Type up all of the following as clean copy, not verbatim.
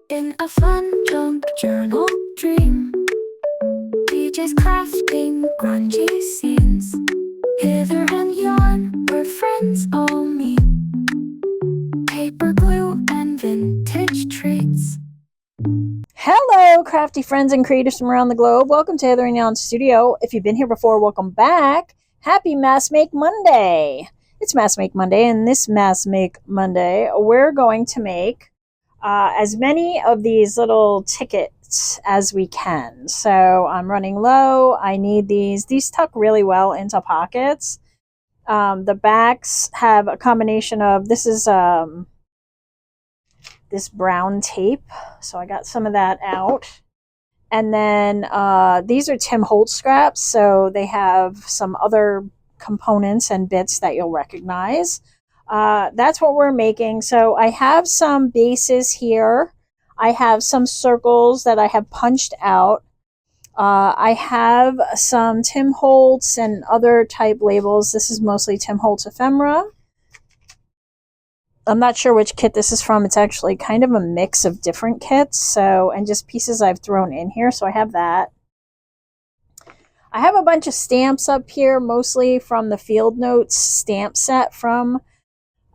In a fun junk journal dream, DJ's crafting grungy scenes. Hither and yon, where friends all meet. Paper glue and vintage treats. Hello, crafty friends and creators from around the globe. Welcome to Hither and Yon Studio. If you've been here before, welcome back. Happy Mass Make Monday. It's Mass Make Monday, and this Mass Make Monday, we're going to make as many of these little tickets as we can. So I'm running low. I need these. These tuck really well into pockets. The backs have a combination of, this is this brown tape, so I got some of that out. And then these are Tim Holtz scraps, so they have some other components and bits that you'll recognize. That's what we're making. So I have some bases here. I have some circles that I have punched out. I have some Tim Holtz and other type labels. This is mostly Tim Holtz ephemera. I'm not sure which kit this is from. It's actually kind of a mix of different kits, so, and just pieces I've thrown in here, so I have that. I have a bunch of stamps up here, mostly from the Field Notes stamp set from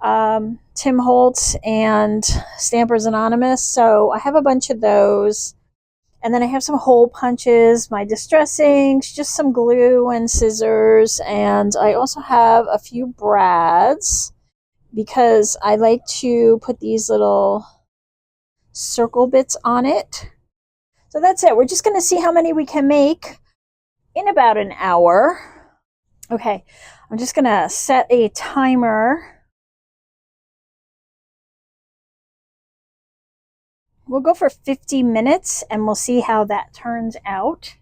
Tim Holtz and Stampers Anonymous, so I have a bunch of those. And then I have some hole punches, my distress inks, just some glue and scissors, and I also have a few brads, because I like to put these little circle bits on it. So that's it. We're just going to see how many we can make in about an hour. Okay, I'm just going to set a timer. We'll go for 50 minutes and we'll see how that turns out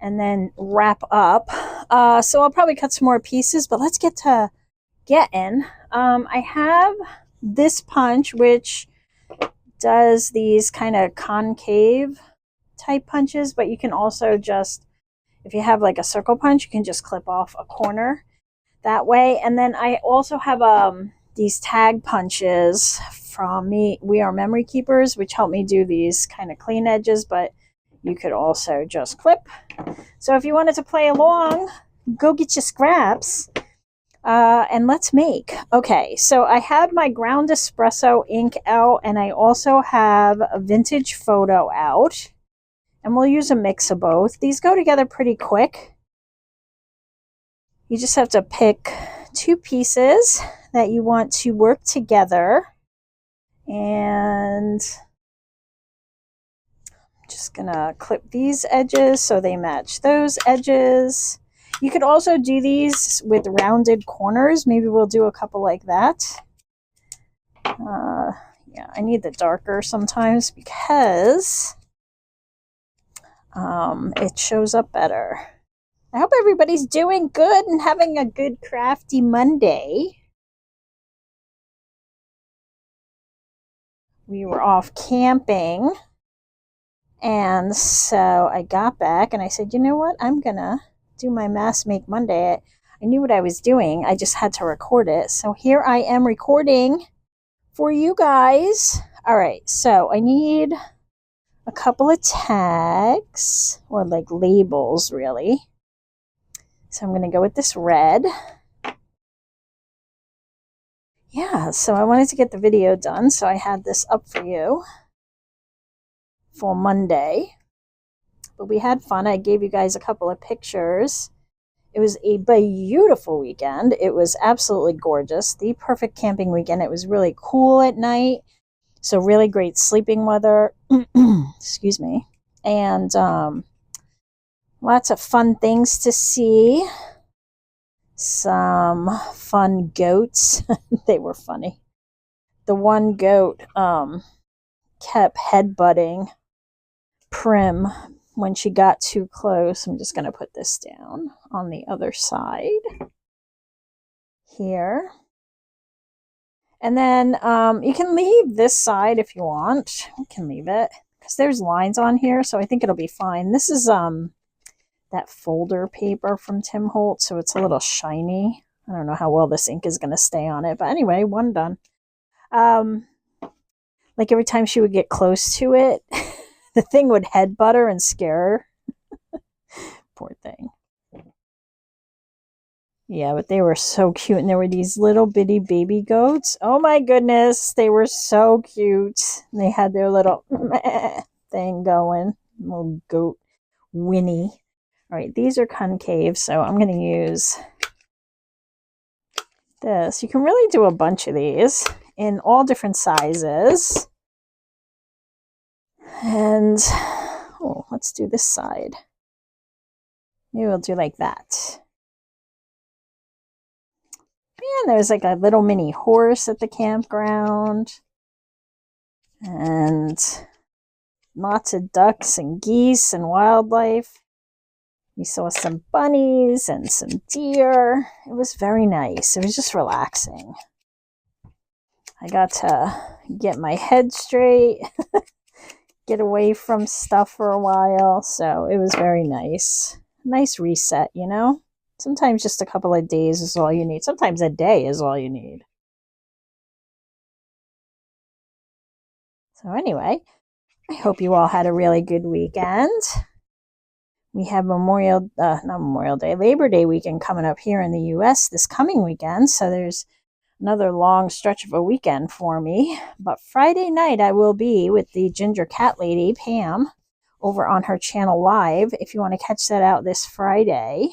and then wrap up. So I'll probably cut some more pieces, but let's get to getting. I have this punch, which does these kind of concave type punches, but you can also just, if you have like a circle punch, you can just clip off a corner that way. And then I also have these tag punches from We Are Memory Keepers, which help me do these kind of clean edges, but you could also just clip. So if you wanted to play along, go get your scraps. And let's make. Okay, so I have my ground espresso ink out, and I also have a vintage photo out, and we'll use a mix of both. These go together pretty quick. You just have to pick two pieces that you want to work together, and I'm just gonna clip these edges so they match those edges. You could also do these with rounded corners. Maybe we'll do a couple like that. Yeah, I need the darker sometimes because it shows up better. I hope everybody's doing good and having a good crafty Monday. We were off camping, and so I got back and I said, you know what, I'm gonna do my Mass Make Monday. I knew what I was doing. I just had to record it. So here I am recording for you guys. All right, so I need a couple of tags, or like labels really. So I'm going to go with this red. Yeah, so I wanted to get the video done, so I had this up for you for Monday. But we had fun. I gave you guys a couple of pictures. It was a beautiful weekend. It was absolutely gorgeous. The perfect camping weekend. It was really cool at night. So really great sleeping weather. Excuse me. And lots of fun things to see. Some fun goats. They were funny. The one goat kept headbutting Prim when she got too close. I'm just going to put this down on the other side here. And then you can leave this side if you want. You can leave it because there's lines on here, so I think it'll be fine. This is that folder paper from Tim Holtz, so it's a little shiny. I don't know how well this ink is going to stay on it, but anyway, one done. Like every time she would get close to it, the thing would headbutt her and scare her. Poor thing. Yeah, but they were so cute. And there were these little bitty baby goats. Oh my goodness, they were so cute. And they had their little thing going. Little goat Winnie. All right, these are concave, so I'm going to use this. You can really do a bunch of these in all different sizes. And, oh, let's do this side. Maybe we'll do like that. And there's like a little mini horse at the campground. And lots of ducks and geese and wildlife. We saw some bunnies and some deer. It was very nice. It was just relaxing. I got to get my head straight, get away from stuff for a while. So it was very nice. Nice reset, you know? Sometimes just a couple of days is all you need. Sometimes a day is all you need. So anyway, I hope you all had a really good weekend. We have Labor Day weekend coming up here in the U.S. this coming weekend. So there's another long stretch of a weekend for me. But Friday night I will be with the Ginger Cat Lady, Pam, over on her channel live. If you want to catch that out this Friday,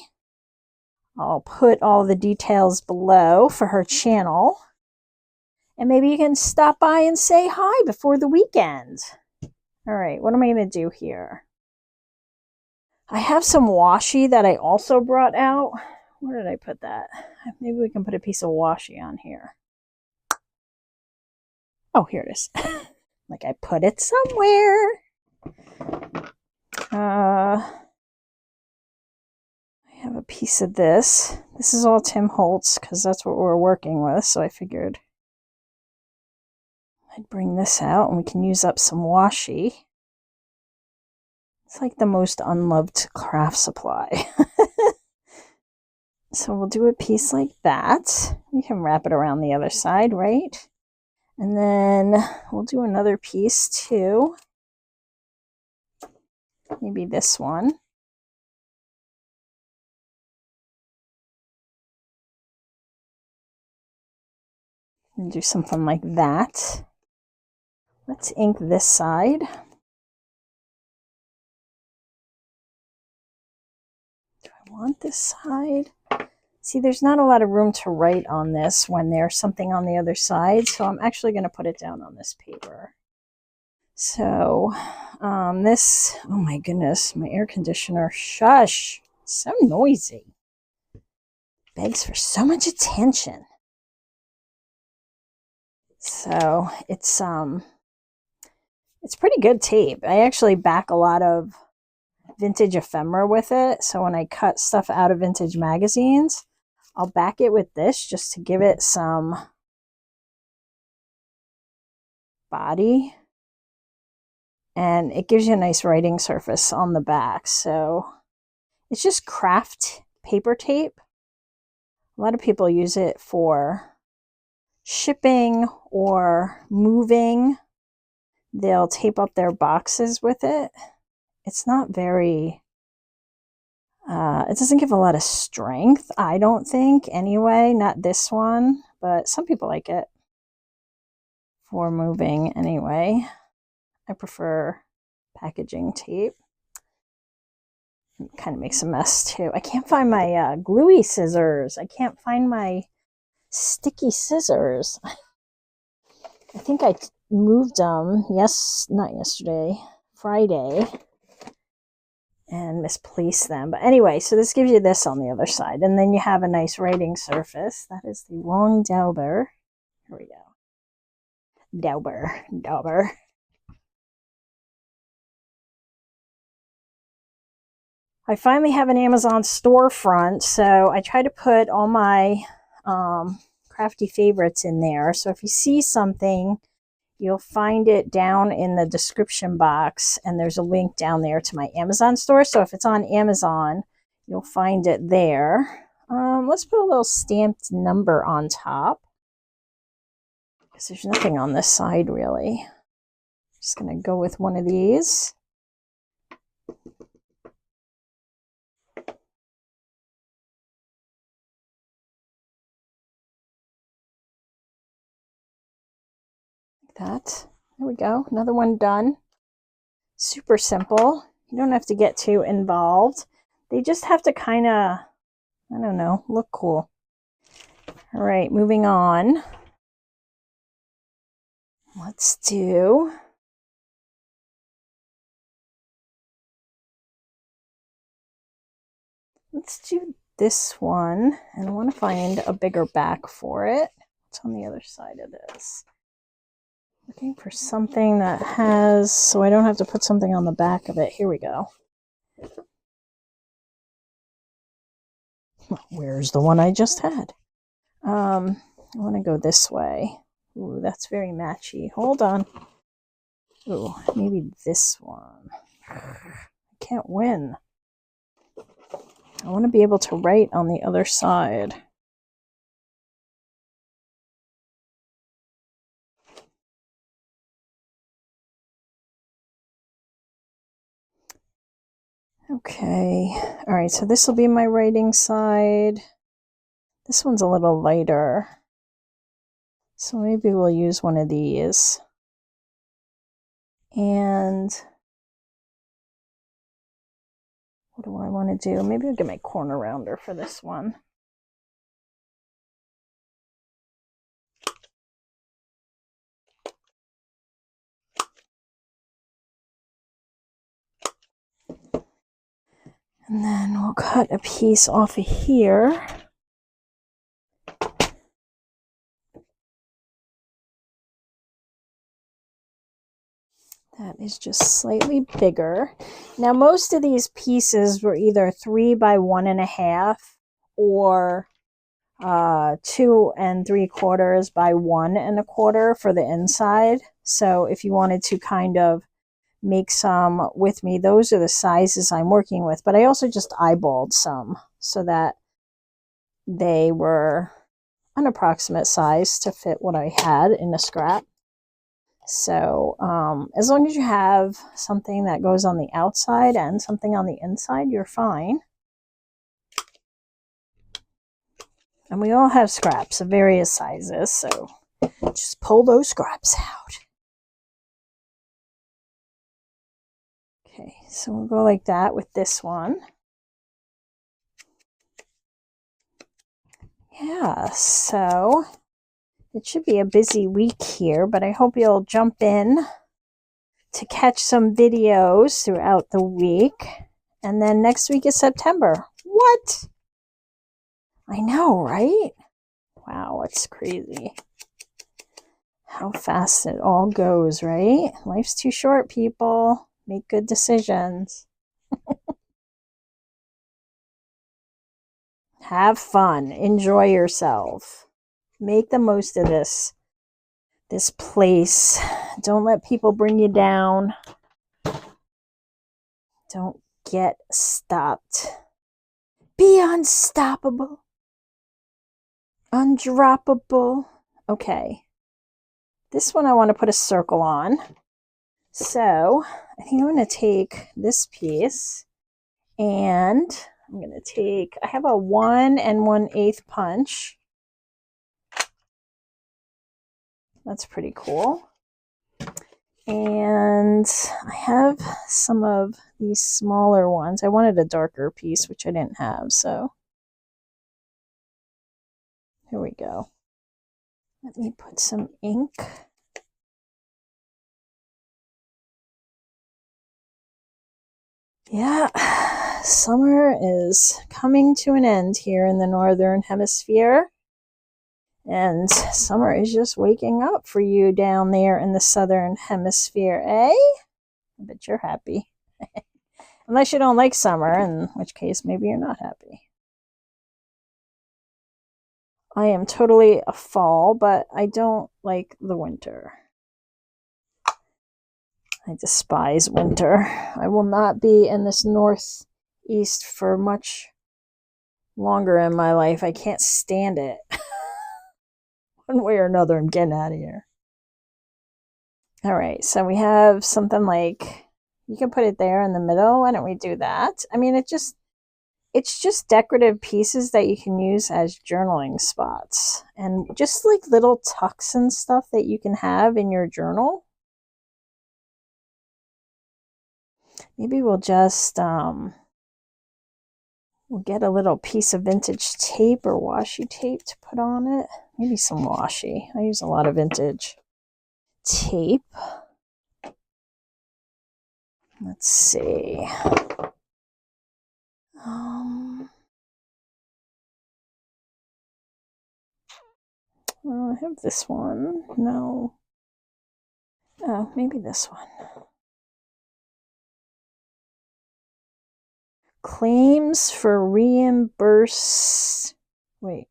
I'll put all the details below for her channel. And maybe you can stop by and say hi before the weekend. All right, what am I going to do here? I have some washi that I also brought out. Where did I put that? Maybe we can put a piece of washi on here. Oh, here it is. Like I put it somewhere. I have a piece of this. This is all Tim Holtz because that's what we're working with. So I figured I'd bring this out and we can use up some washi. It's like the most unloved craft supply. So we'll do a piece like that. We can wrap it around the other side, right? And then we'll do another piece too. Maybe this one. And do something like that. Let's ink this side. Do I want this side? See, there's not a lot of room to write on this when there's something on the other side, so I'm actually going to put it down on this paper. So, this, oh my goodness, my air conditioner, shush, so noisy. Begs for so much attention. So, it's pretty good tape. I actually back a lot of vintage ephemera with it, so when I cut stuff out of vintage magazines, I'll back it with this just to give it some body. And it gives you a nice writing surface on the back. So it's just craft paper tape. A lot of people use it for shipping or moving. They'll tape up their boxes with it. It's not very... it doesn't give a lot of strength, I don't think, anyway. Not this one, but some people like it for moving anyway. I prefer packaging tape. It kind of makes a mess too. I can't find my gluey scissors. I can't find my sticky scissors. I think I moved them, not yesterday, Friday, and misplaced them. But anyway, so this gives you this on the other side. And then you have a nice writing surface. That is the wrong dauber. Here we go. Dauber. I finally have an Amazon storefront, so I try to put all my crafty favorites in there. So if you see something, you'll find it down in the description box, and there's a link down there to my Amazon store. So if it's on Amazon, you'll find it there. Let's put a little stamped number on top, because there's nothing on this side really. Just going to go with one of these. Like that. There we go. Another one done. Super simple. You don't have to get too involved. They just have to kind of, I don't know, look cool. All right, moving on. Let's do this one, and I want to find a bigger back for it. What's on the other side of this? Looking for something that has, so I don't have to put something on the back of it. Here we go. Where's the one I just had? I want to go this way. Ooh, that's very matchy. Hold on. Ooh, maybe this one. I can't win. I want to be able to write on the other side. Okay. All right, so this will be my writing side. This one's a little lighter. So maybe we'll use one of these. And what do I want to do? Maybe I'll get my corner rounder for this one. And then we'll cut a piece off of here. That is just slightly bigger. Now, most of these pieces were either 3 by 1.5 or 2 3/4 by 1 1/4 for the inside. So if you wanted to kind of make some with me, those are the sizes I'm working with. But I also just eyeballed some so that they were an approximate size to fit what I had in the scrap. So as long as you have something that goes on the outside and something on the inside, you're fine. And we all have scraps of various sizes, so just pull those scraps out. Okay, so we'll go like that with this one. Yeah, so it should be a busy week here, but I hope you'll jump in to catch some videos throughout the week. And then next week is September. What? I know, right? Wow, it's crazy how fast it all goes, right? Life's too short, people. Make good decisions. Have fun. Enjoy yourself. Make the most of this place. Don't let people bring you down. Don't get stopped. Be unstoppable. Undroppable. Okay. This one I want to put a circle on. So I think I'm going to take this piece and I'm going to take, I have a 1 1/8 punch. That's pretty cool. And I have some of these smaller ones. I wanted a darker piece, which I didn't have. So here we go. Let me put some ink. Yeah, summer is coming to an end here in the Northern Hemisphere. And summer is just waking up for you down there in the Southern Hemisphere, eh? I bet you're happy. Unless you don't like summer, in which case maybe you're not happy. I am totally a fall, but I don't like the winter. I despise winter. I will not be in this northeast for much longer in my life. I can't stand it. One way or another, I'm getting out of here. All right, so we have something like, you can put it there in the middle. Why don't we do that? I mean, it's just decorative pieces that you can use as journaling spots, and just like little tucks and stuff that you can have in your journal. Maybe we'll just we'll get a little piece of vintage tape or washi tape to put on it. Maybe some washi. I use a lot of vintage tape. Let's see. I have this one. No. Oh, maybe this one. Claims for reimburse. Wait.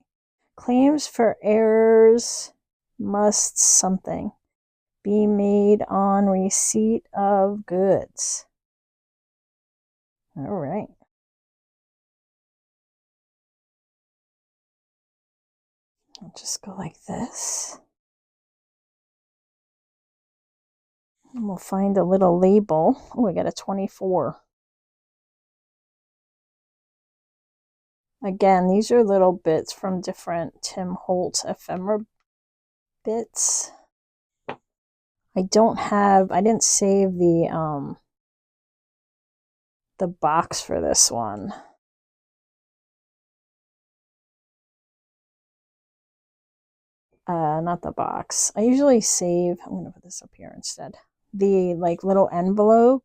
Claims for errors must something be made on receipt of goods. All right. I'll just go like this. And we'll find a little label. Oh, I got a 24. Again, these are little bits from different Tim Holtz ephemera bits. I didn't save the box for this one. Not the box. I usually save, I'm gonna put this up here instead, the like little envelope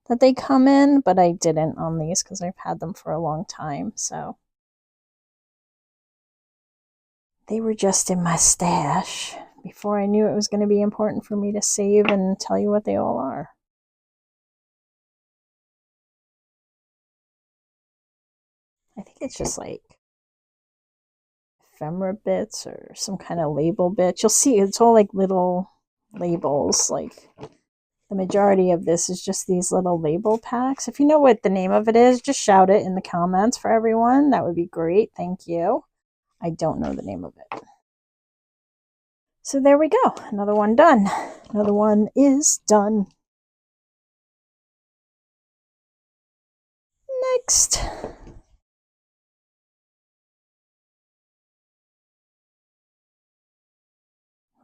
that they come in, but I didn't on these because I've had them for a long time, so they were just in my stash before I knew it was going to be important for me to save and tell you what they all are. I think it's just like ephemera bits or some kind of label bits. You'll see it's all like little labels. Like the majority of this is just these little label packs. If you know what the name of it is, just shout it in the comments for everyone. That would be great. Thank you. I don't know the name of it. So there we go. Another one done. Another one is done. Next.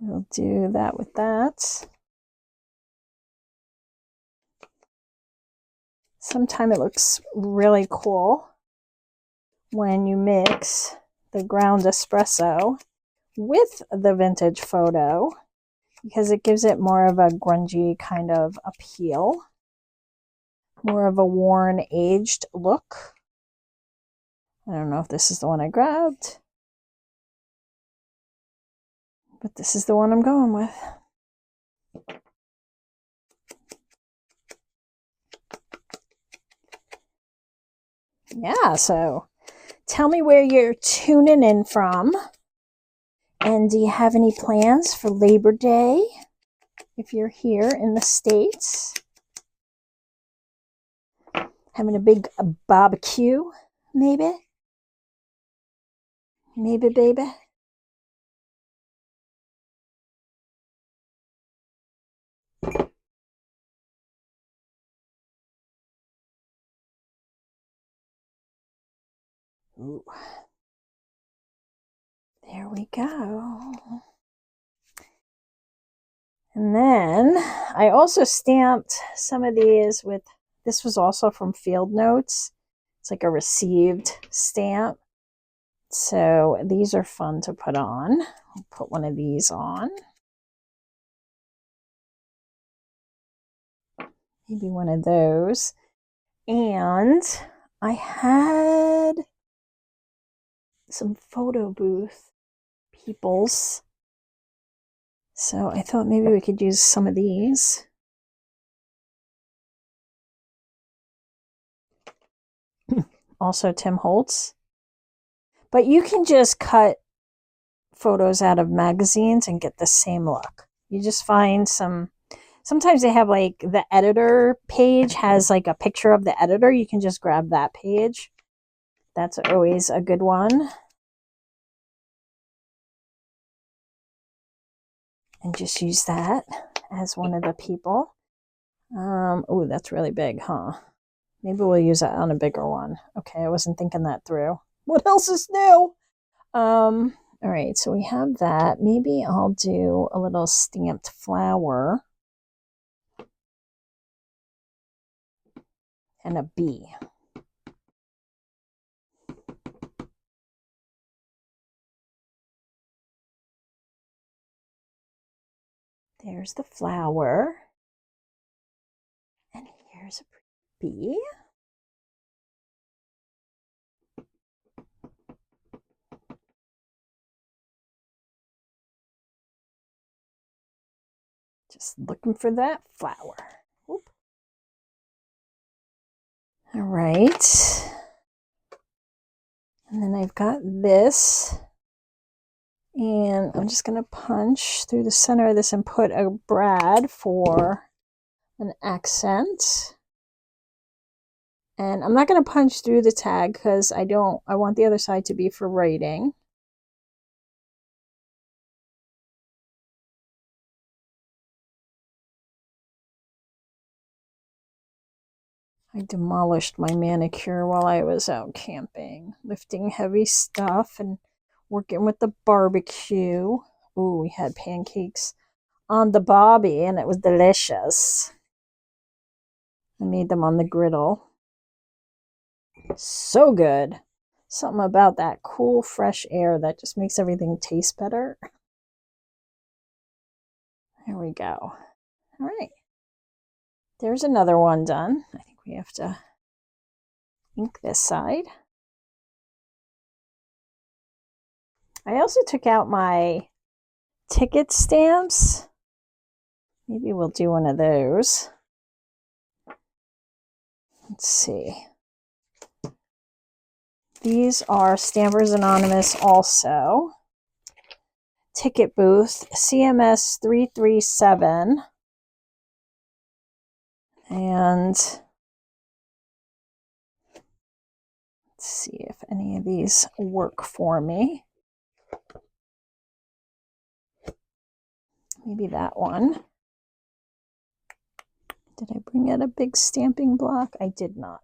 We'll do that with that. Sometimes it looks really cool when you mix the ground espresso with the vintage photo, because it gives it more of a grungy kind of appeal, more of a worn, aged look. I don't know if this is the one I grabbed, but this is the one I'm going with. Yeah, so tell me where you're tuning in from. And do you have any plans for Labor Day if you're here in the States? Having a big barbecue, maybe? Maybe, baby? Ooh. There we go. And then I also stamped some of these with, this was also from Field Notes. It's like a received stamp. So these are fun to put on. I'll put one of these on. Maybe one of those. And I had some photo booth peoples. So I thought maybe we could use some of these. Also Tim Holtz. But you can just cut photos out of magazines and get the same look. You just find sometimes they have like the editor page has like a picture of the editor. You can just grab that page. That's always a good one. And just use that as one of the people. Oh, that's really big, huh? Maybe we'll use it on a bigger one. Okay, I wasn't thinking that through. What else is new? All right, so we have that. Maybe I'll do a little stamped flower and a bee. There's the flower. And here's a bee. Just looking for that flower. Whoop. All right. And then I've got this. And I'm just going to punch through the center of this and put a brad for an accent. And I'm not going to punch through the tag because I want the other side to be for writing. I demolished my manicure while I was out camping, lifting heavy stuff and working with the barbecue. Ooh, we had pancakes on the bobby and it was delicious. I made them on the griddle. So good. Something about that cool, fresh air that just makes everything taste better. There we go. All right. There's another one done. I think we have to ink this side. I also took out my ticket stamps. Maybe we'll do one of those. Let's see. These are Stampers Anonymous also. Ticket booth, CMS 337. And let's see if any of these work for me. Maybe that one. Did I bring out a big stamping block? I did not.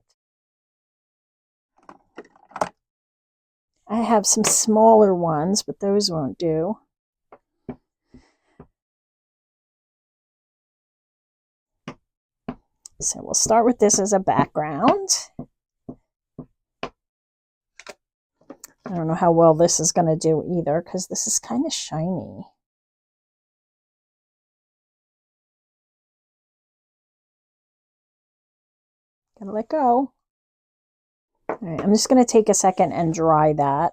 I have some smaller ones, but those won't do. So we'll start with this as a background. I don't know how well this is going to do either because this is kind of shiny. Gotta let go. All right, I'm just going to take a second and dry that.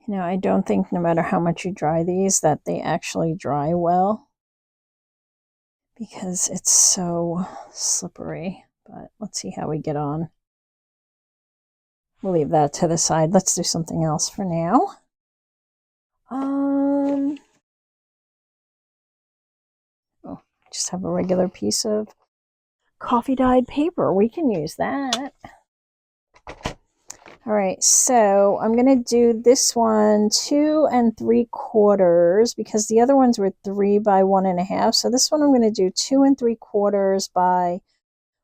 You know, I don't think no matter how much you dry these that they actually dry well because it's so slippery. But let's see how we get on. We'll leave that to the side. Let's do something else for now. Oh, just have a regular piece of coffee dyed paper. We can use that. All right, so I'm going to do this one 2 3/4 because the other ones were 3 by 1 1/2. So this one I'm going to do 2 3/4 by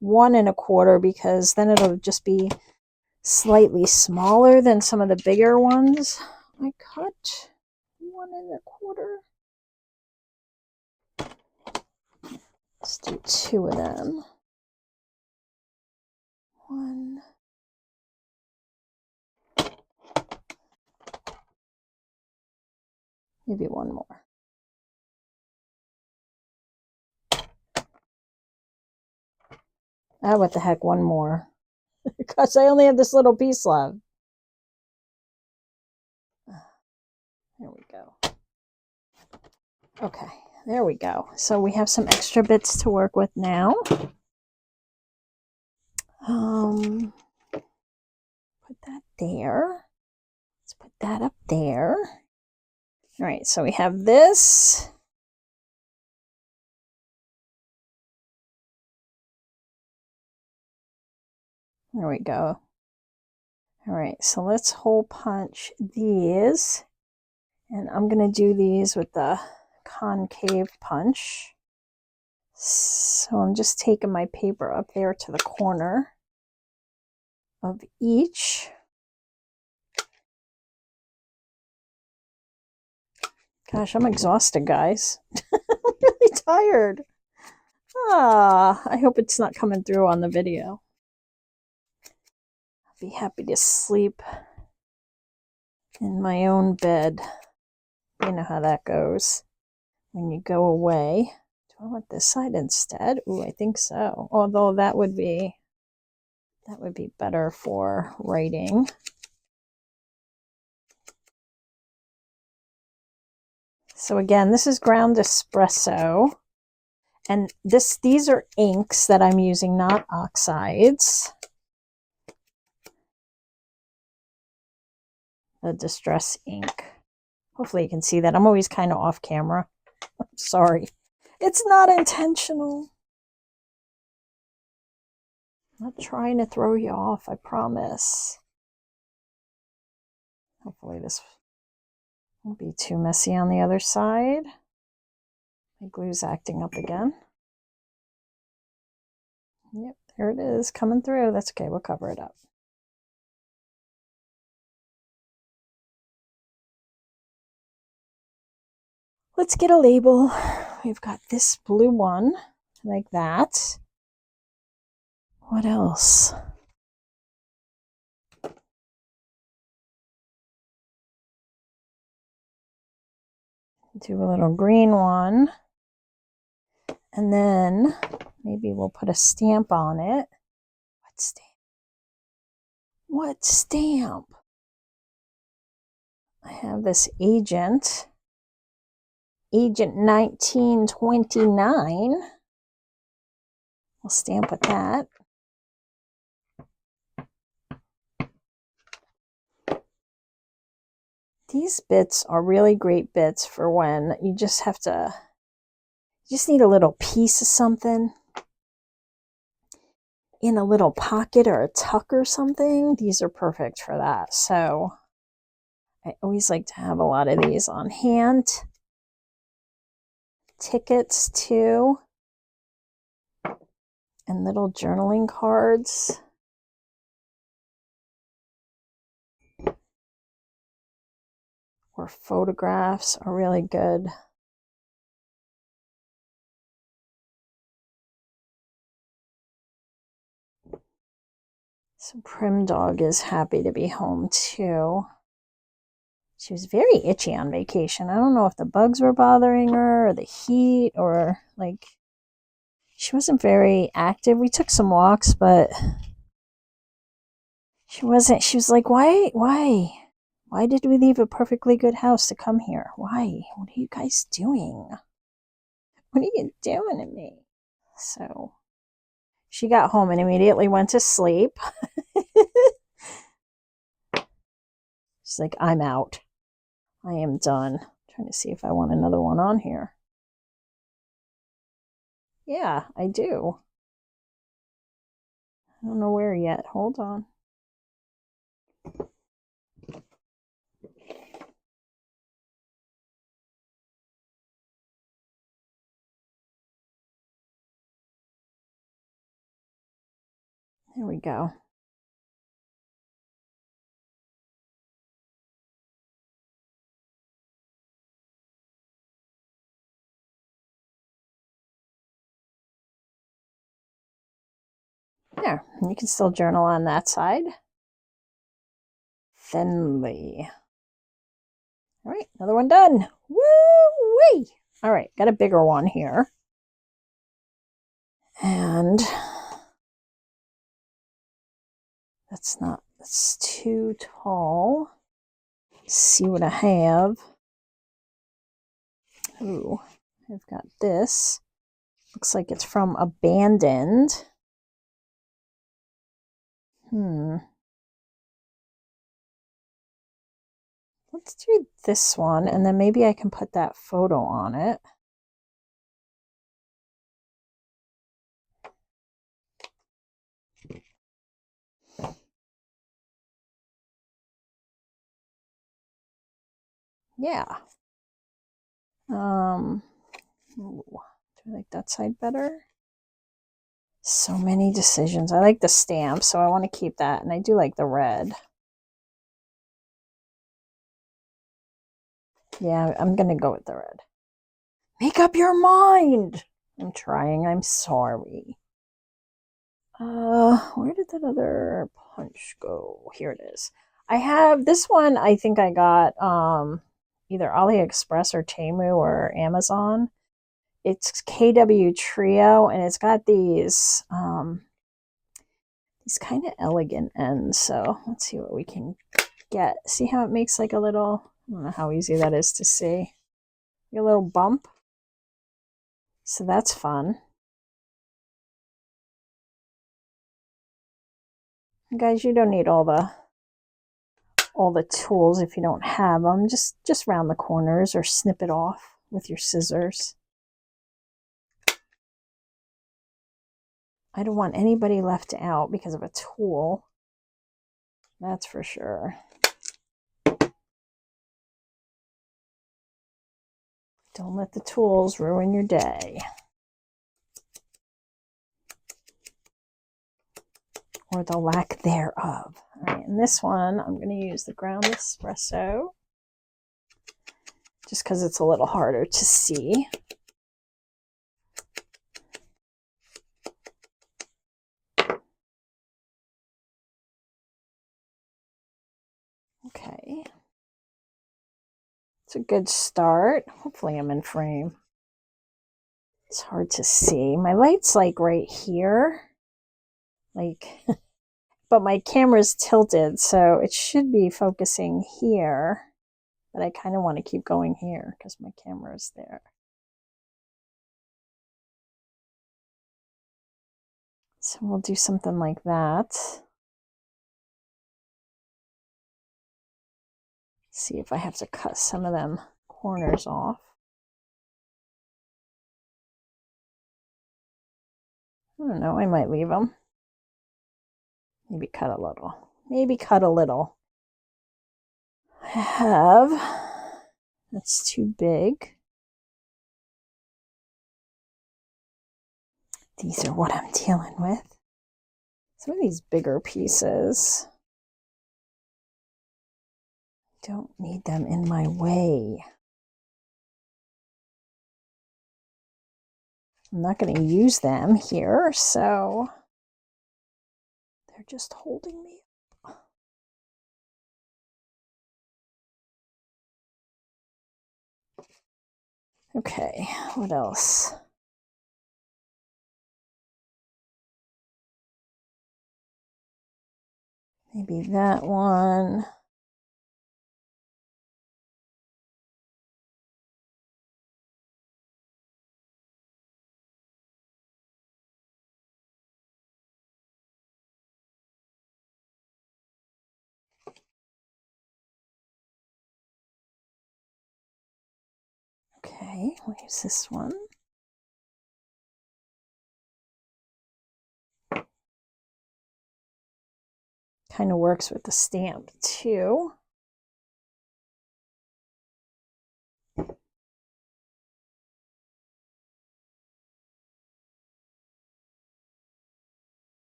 1 1/4 because then it'll just be slightly smaller than some of the bigger ones. I cut 1 1/4. Let's do 2 of them. 1. Maybe one more. Ah, what the heck, one more. Because I only have this little piece left. There we go. Okay, there we go. So we have some extra bits to work with now. Put that there. Let's put that up there. All right, so we have this. There we go. All right, so let's hole punch these And I'm going to do these with the concave punch. So I'm just taking my paper up there to the corner of each. Gosh, I'm exhausted, guys. I'm really tired. I hope it's not coming through on the video. I'll be happy to sleep in my own bed. You know how that goes when you go away. Do I want this side instead? Ooh, I think so. Although that would be better for writing. So again, this is ground espresso. And these are inks that I'm using, not oxides. The Distress ink. Hopefully you can see that. I'm always kind of off camera. I'm sorry. It's not intentional. I'm not trying to throw you off, I promise. Hopefully this won't be too messy on the other side. My glue's acting up again. Yep, there it is, coming through. That's okay, we'll cover it up. Let's get a label. We've got this blue one, like that. What else? Do a little green one. And then maybe we'll put a stamp on it. What stamp? What stamp? I have this Agent 1929. We'll stamp with that. These bits are really great bits for when you just have to, you just need a little piece of something in a little pocket or a tuck or something. These are perfect for that. So I always like to have a lot of these on hand. Tickets too. And little journaling cards. Or photographs are really good. So Prim Dog is happy to be home too. She was very itchy on vacation. I don't know if the bugs were bothering her or the heat or like, she wasn't very active. We took some walks, but she was like, why did we leave a perfectly good house to come here? Why? What are you guys doing? What are you doing to me? So she got home and immediately went to sleep. She's like, I'm out. I am done. I'm trying to see if I want another one on here. Yeah, I do. I don't know where yet. Hold on. There we go. There, you can still journal on that side. Thinly. All right, another one done. Woo-wee! All right, got a bigger one here. And that's too tall. Let's see what I have. Ooh, I've got this. Looks like it's from Abandoned. Let's do this one, and then maybe I can put that photo on it. yeah. Ooh, do I like that side better? So many decisions. I like the stamp, so I want to keep that. And I do like the red. Yeah, I'm going to go with the red. Make up your mind! I'm trying. I'm sorry. Where did that other punch go? Here it is. I have this one. I think I got either AliExpress or Temu or Amazon. It's KW Trio, and it's got these kind of elegant ends. So let's see what we can get. See how it makes like a little, I don't know how easy that is to see. A little bump. So that's fun. Guys, you don't need all the tools if you don't have them. Just round the corners or snip it off with your scissors. I don't want anybody left out because of a tool. That's for sure. Don't let the tools ruin your day. Or the lack thereof. All right, and this one, I'm going to use the ground espresso. Just because it's a little harder to see. Okay. It's a good start. Hopefully I'm in frame. It's hard to see. My light's like right here. Like, but my camera's tilted, so it should be focusing here. But I kind of want to keep going here because my camera's there. So we'll do something like that. See if I have to cut some of them corners off. I don't know, I might leave them. Maybe cut a little. Maybe cut a little. I have, that's too big. These are what I'm dealing with. Some of these bigger pieces, don't need them in my way. I'm not going to use them here, so they're just holding me up. Okay, what else? Maybe that one. Okay, we'll use this one. Kind of works with the stamp too.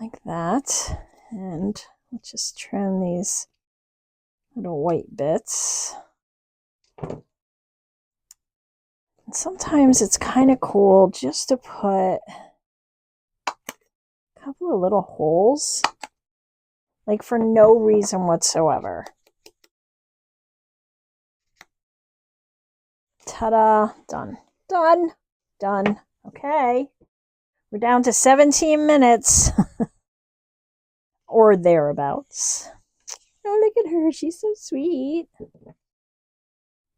Like that. And let's just trim these little white bits. And sometimes it's kind of cool just to put a couple of little holes, like for no reason whatsoever. Ta-da, done. Done. Done. Okay. We're down to 17 minutes. Or thereabouts. Oh, look at her. She's so sweet. I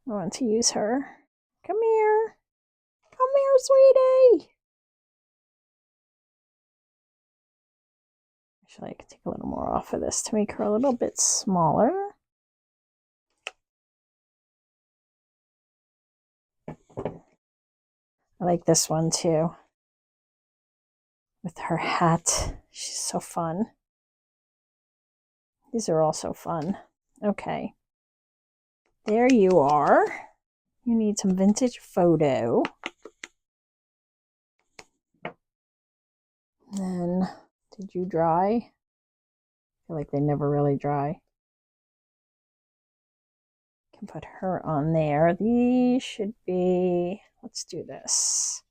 want to use her. Come here. Come here, sweetie. Actually, I could take a little more off of this to make her a little bit smaller. I like this one too. With her hat. She's so fun. These are also fun. Okay. There you are. You need some vintage photo. Then, did you dry? I feel like they never really dry. Can put her on there. These should be, let's do this.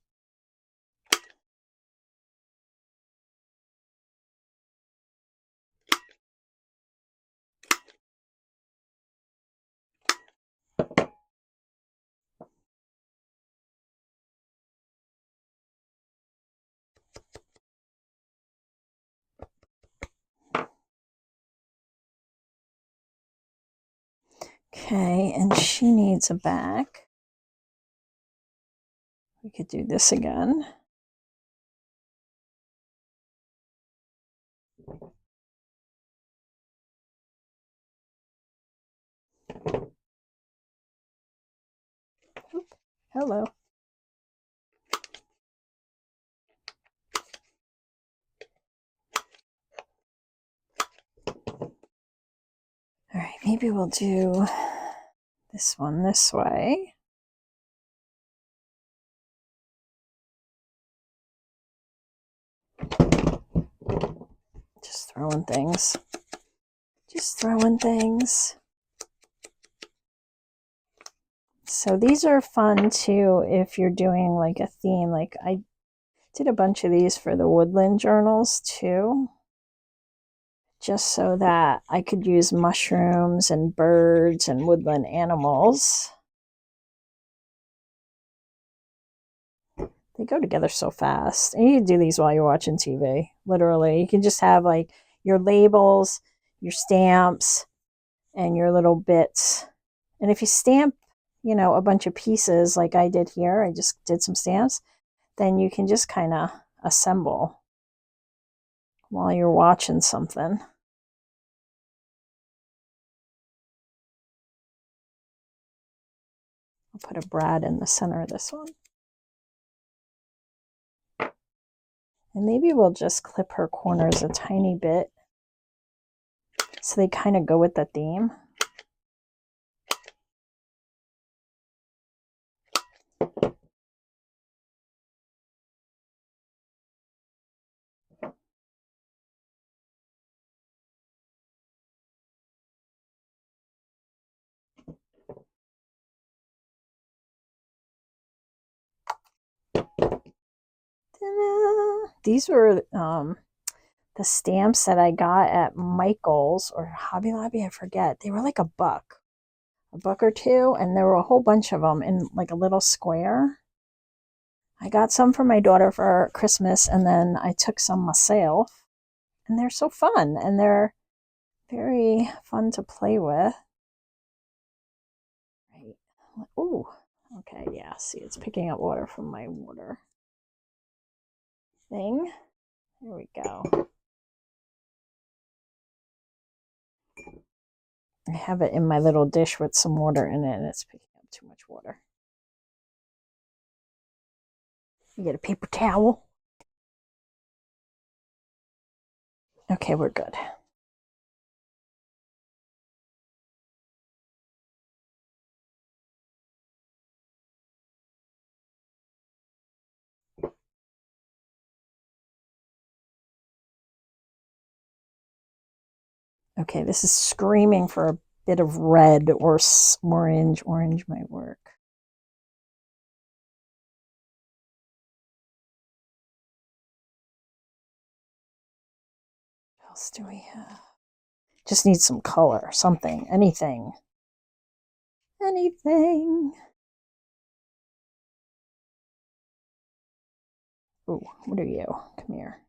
Okay, and she needs a back. We could do this again. Oop, hello. All right, maybe we'll do this one this way. Just throwing things. Just throwing things. So these are fun too if you're doing like a theme. Like I did a bunch of these for the woodland journals too. Just so that I could use mushrooms and birds and woodland animals. They go together so fast. And you can do these while you're watching TV. Literally. You can just have like your labels, your stamps, and your little bits. And if you stamp, you know, a bunch of pieces like I did here, I just did some stamps, then you can just kind of assemble while you're watching something. I'll put a Brad in the center of this one. And maybe we'll just clip her corners a tiny bit so they kind of go with the theme. These were the stamps that I got at Michael's or Hobby Lobby, I forget. They were like a buck or two, and there were a whole bunch of them in like a little square. I got some for my daughter for Christmas, and then I took some myself, and they're so fun, and they're very fun to play with. Right. Ooh, okay, yeah, see, it's picking up water from my water thing. There we go. I have it in my little dish with some water in it, and it's picking up too much water. You get a paper towel. Okay, we're good. Okay, this is screaming for a bit of red or orange. Orange might work. What else do we have? Just need some color, something, anything. Anything. Ooh, what are you? Come here.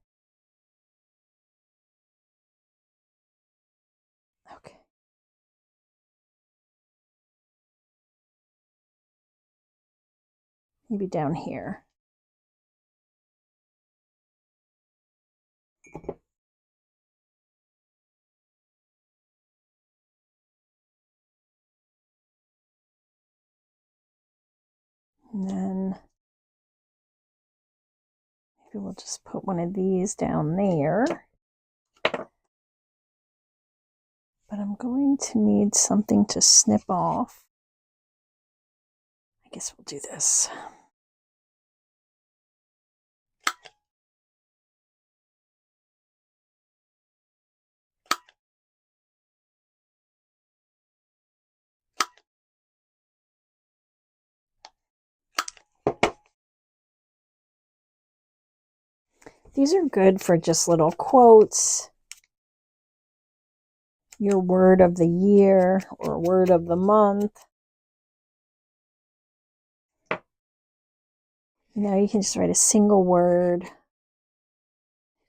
Okay. Maybe down here. And then maybe we'll just put one of these down there. but I'm going to need something to snip off. I guess we'll do this. These are good for just little quotes, your word of the year or word of the month. You know, you can just write a single word.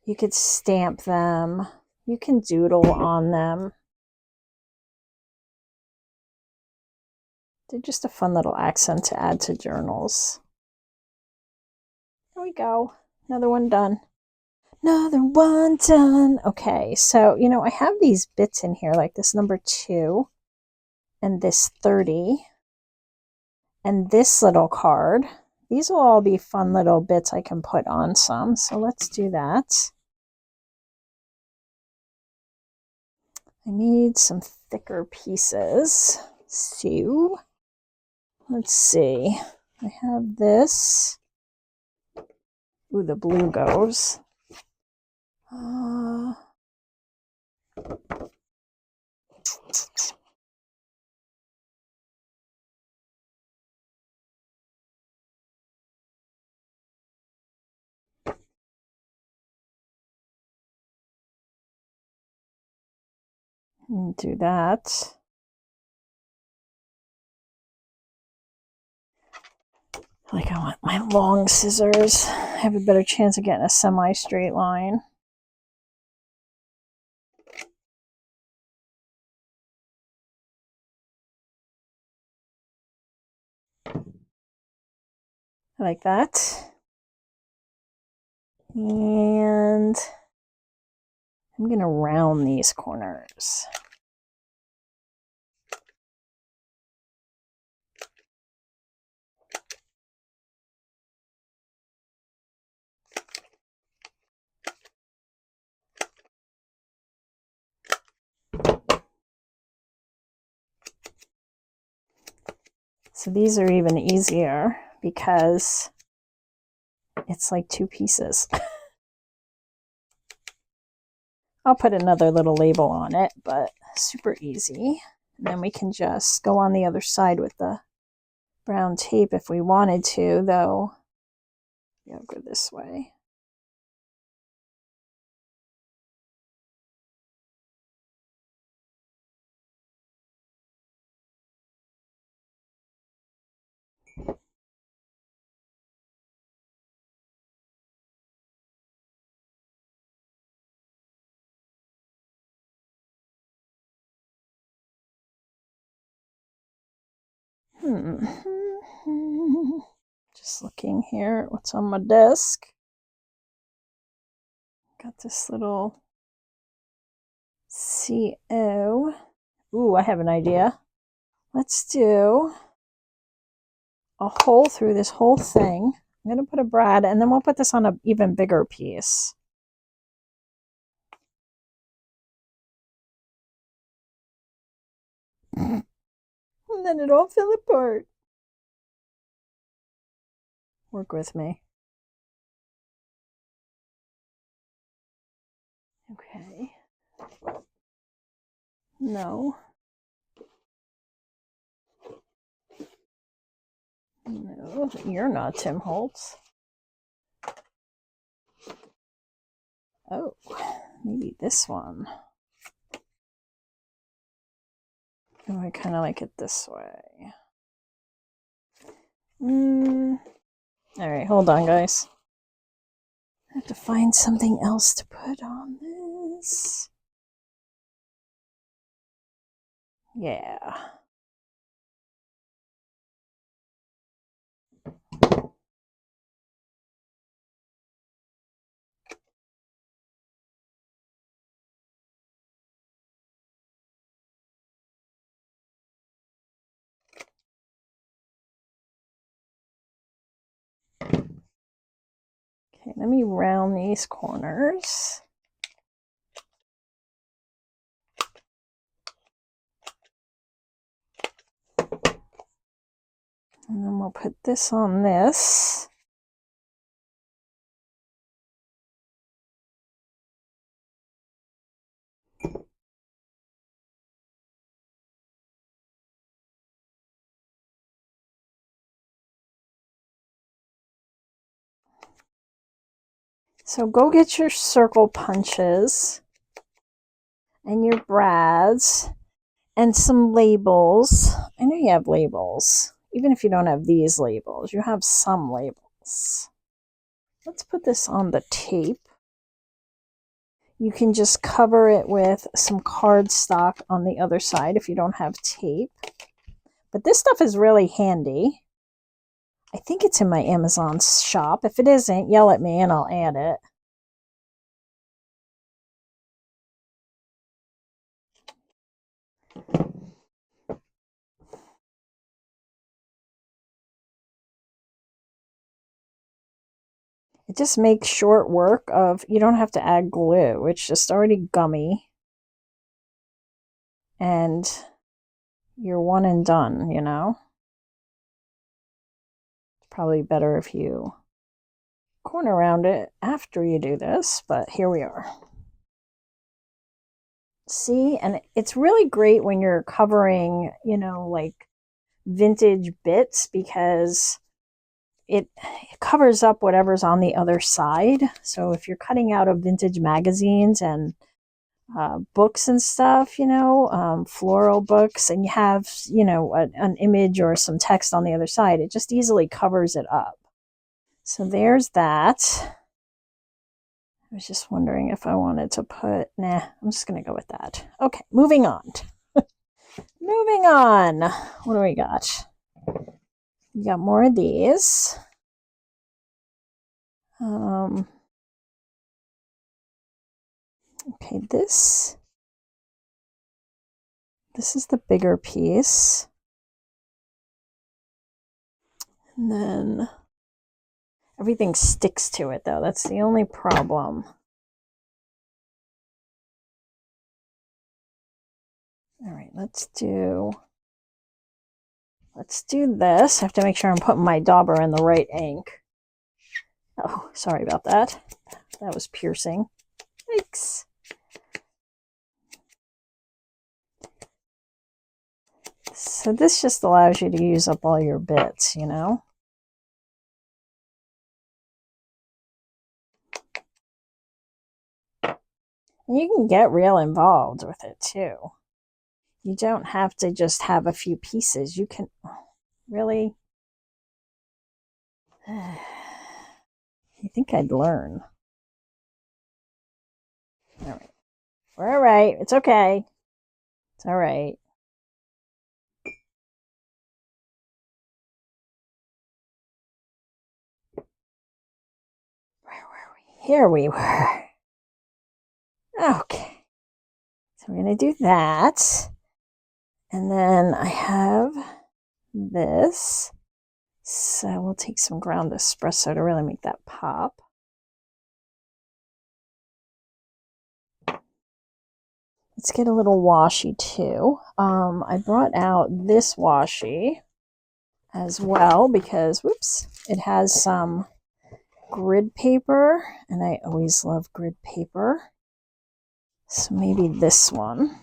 You could stamp them. You can doodle on them. They're just a fun little accent to add to journals. There we go. Another one done. Another one done. Okay, so, you know, I have these bits in here, like this number 2 and this 30 and this little card. These will all be fun little bits I can put on some. So let's do that. I need some thicker pieces. So let's see. I have this. Ooh, the blue goes. Do that. Like I want my long scissors. I have a better chance of getting a semi-straight line. Like that. And I'm going to round these corners. So these are even easier because it's like 2 pieces. I'll put another little label on it, but super easy. And then we can just go on the other side with the brown tape if we wanted to, though. Yeah, I'll go this way. Just looking here at what's on my desk. Got this little CO. Ooh, I have an idea. Let's do a hole through this whole thing. I'm going to put a brad, and then we'll put this on an even bigger piece. And then it all fell apart. Work with me. Okay. No. No, you're not Tim Holtz. Oh, maybe this one. Oh, I kind of like it this way. All right, hold on, guys. I have to find something else to put on this. Yeah. Okay, let me round these corners. And then we'll put this on this. So go get your circle punches and your brads and some labels. I know you have labels. Even if you don't have these labels, you have some labels. Let's put this on the tape. You can just cover it with some cardstock on the other side if you don't have tape. But this stuff is really handy. I think it's in my Amazon shop. If it isn't, yell at me and I'll add it. It just makes short work of, you don't have to add glue. It's just already gummy. And you're one and done, you know? It's probably better if you corner around it after you do this, but here we are. See, and it's really great when you're covering, you know, like vintage bits, because it covers up whatever's on the other side. So if you're cutting out of vintage magazines and books and stuff, you know, floral books, and you have, you know, an image or some text on the other side, it just easily covers it up. So there's that. I was just wondering if I wanted to put, nah, I'm just going to go with that. Okay, moving on. Moving on. What do we got? We got more of these. Okay, this is the bigger piece. And then everything sticks to it, though. That's the only problem. All right, let's do this. I have to make sure I'm putting my dauber in the right ink. Oh, sorry about that. That was piercing. Thanks. So this just allows you to use up all your bits, you know? And you can get real involved with it too. You don't have to just have a few pieces. You can really... You think I'd learn? All right. We're all right. It's okay. It's all right. Where were we? Here we were. Okay. So we're going to do that. And then I have this. So we'll take some ground espresso to really make that pop. Let's get a little washi too. I brought out this washi as well because, whoops, it has some grid paper, and I always love grid paper. So maybe this one.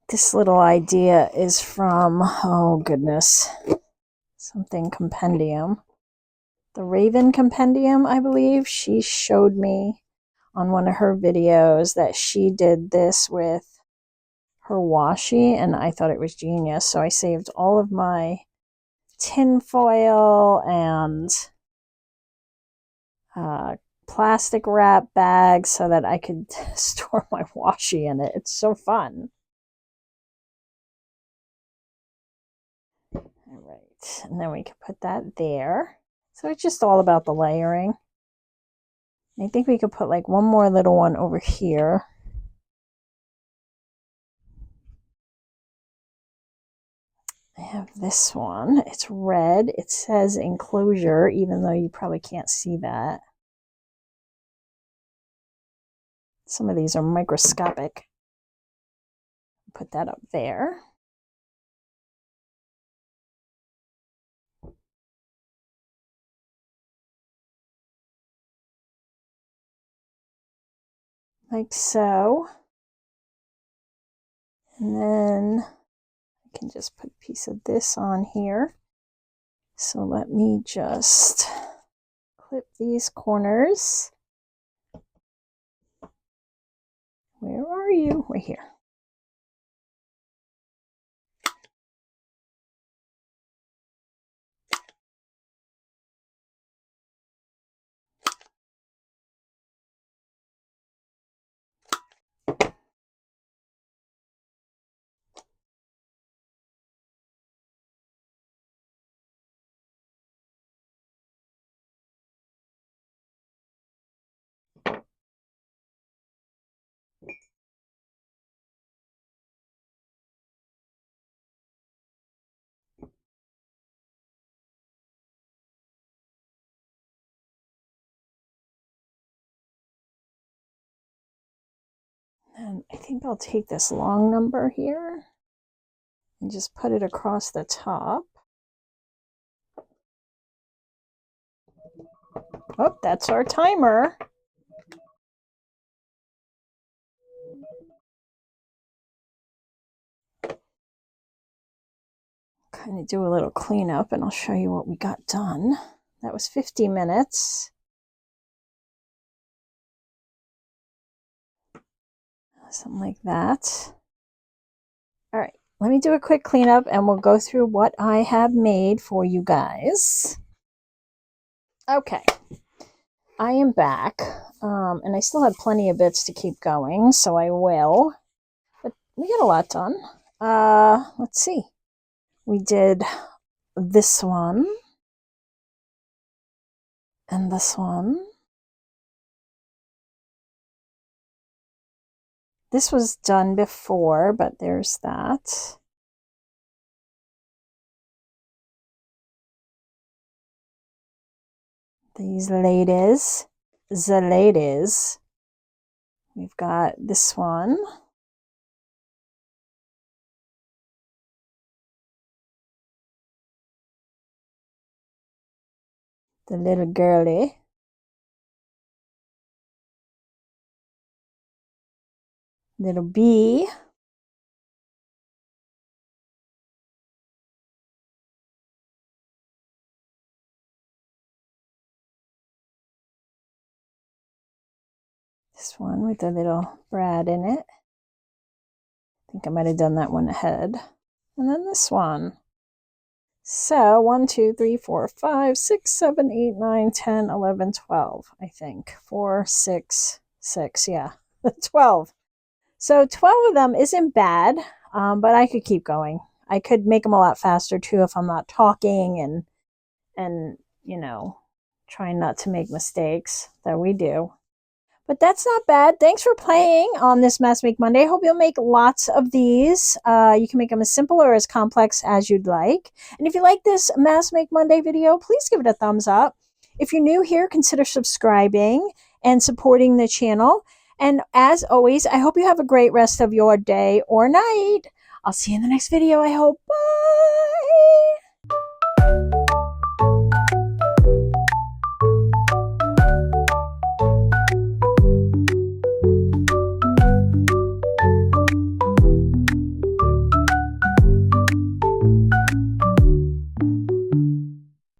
This little idea is from, oh goodness, something compendium. The Raven Compendium, I believe. She showed me on one of her videos that she did this with her washi, and I thought it was genius. So I saved all of my tin foil and plastic wrap bags so that I could store my washi in it. It's so fun. All right, and then we can put that there. So it's just all about the layering. I think we could put like one more little one over here. I have this one. It's red. It says enclosure, even though you probably can't see that. Some of these are microscopic. Put that up there. Like so. And then I can just put a piece of this on here. So let me just clip these corners. Where are you? Right here. And I think I'll take this long number here and just put it across the top. Oh, that's our timer. Kind of do a little cleanup and I'll show you what we got done. That was 50 minutes. Something like that. All right, let me do a quick cleanup and we'll go through what I have made for you guys. Okay, I am back, and I still have plenty of bits to keep going, so I will. But we got a lot done. Let's see. We did this one and this one. This was done before, but there's that. These ladies, the ladies. We've got this one. The little girly. Little bee. This one with the little Brad in it. I think I might have done that one ahead. And then this one. So 1, 2, 3, 4, 5, 6, 7, 8, 9, 10, 11, 12, I think. 4, 6, 6, yeah. 12. So 12 of them isn't bad, but I could keep going. I could make them a lot faster too if I'm not talking and you know, trying not to make mistakes that we do. But that's not bad. Thanks for playing on this Mass Make Monday. I hope you'll make lots of these. You can make them as simple or as complex as you'd like. And if you like this Mass Make Monday video, please give it a thumbs up. If you're new here, consider subscribing and supporting the channel. And as always, I hope you have a great rest of your day or night. I'll see you in the next video, I hope. Bye!